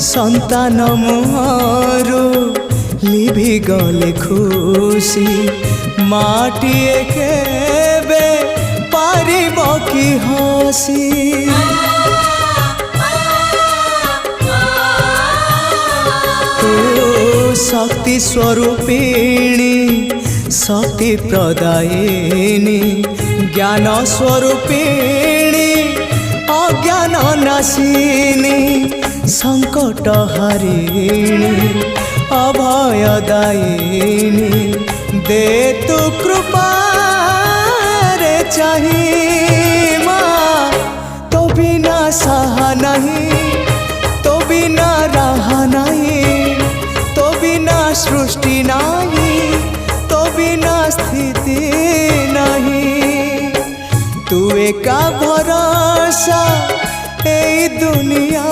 संतान मुहरु लिभि गले खुशी माटिए केबे पारिब कि हसी शक्ति स्वरूपिणी शक्ति प्रदायिनी ज्ञान स्वरूपिणी अज्ञान नाशिनी संकट हरिणी अभयदायिनी दे तु कृपा रे चाही माँ तो बिना सहा नहीं तो बिना रहा नहीं तो बिना सृष्टि नहीं तो बिना स्थिति नहीं तू एका भरोसा ए दुनिया।